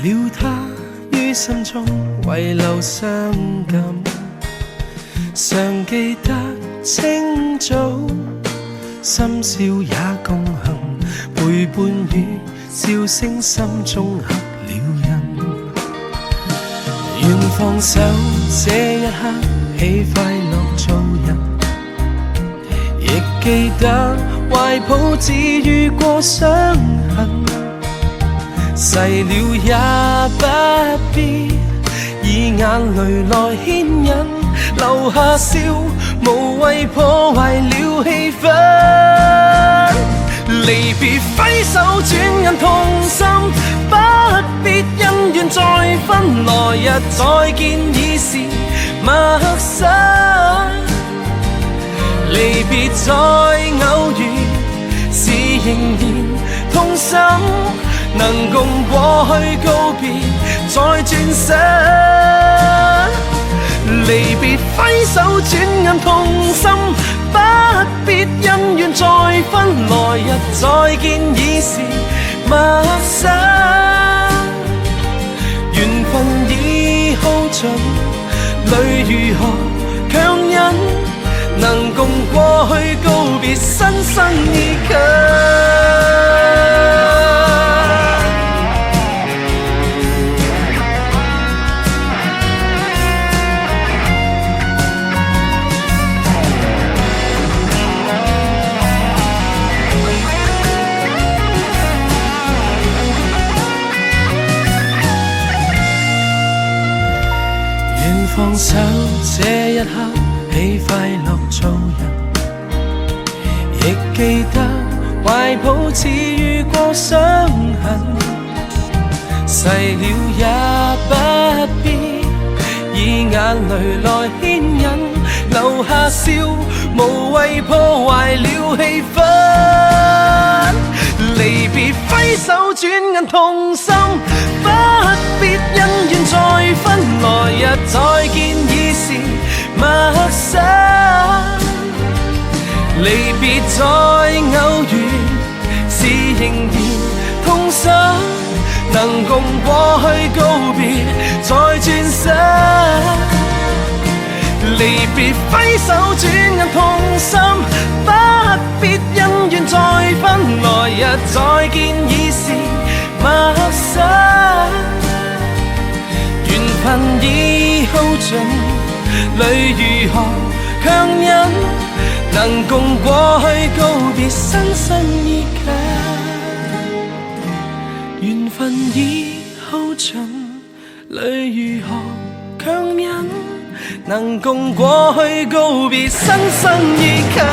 了他於心中遺留傷感。常記得清早，深宵也共行，陪伴與笑聲，心中刻了印。願放手這一刻，起快樂做人，亦記得懷抱治愈過傷痕。逝了也不必以眼淚來牽引，留下笑，無謂破壞了氣氛。離別揮手轉眼痛心，不必恩怨再分，來日再見已是陌生。離別再偶遇，是仍然痛心，能共過去告別再轉身。離別揮手轉眼痛心，不必恩怨再分，來日再見已是陌生。緣分已耗盡，淚如何強忍，能共過去告別，新生已近。放手這一刻，起快樂做人，亦記得懷抱治愈過傷痕。逝了也不必以眼淚來牽引，留下笑，無謂破壞了氣氛。離別揮手轉眼痛心，不必恩怨再分，來日再見已是陌生。離別再偶遇，是仍然痛心，能共過去告別再轉身。離別揮手轉眼痛心，不必恩怨再分，來日再見已是陌生。緣分已耗盡，淚如何強忍，能共過去告別，新生已近。緣分已耗盡，淚如何強忍，能共過去告別，新生已近。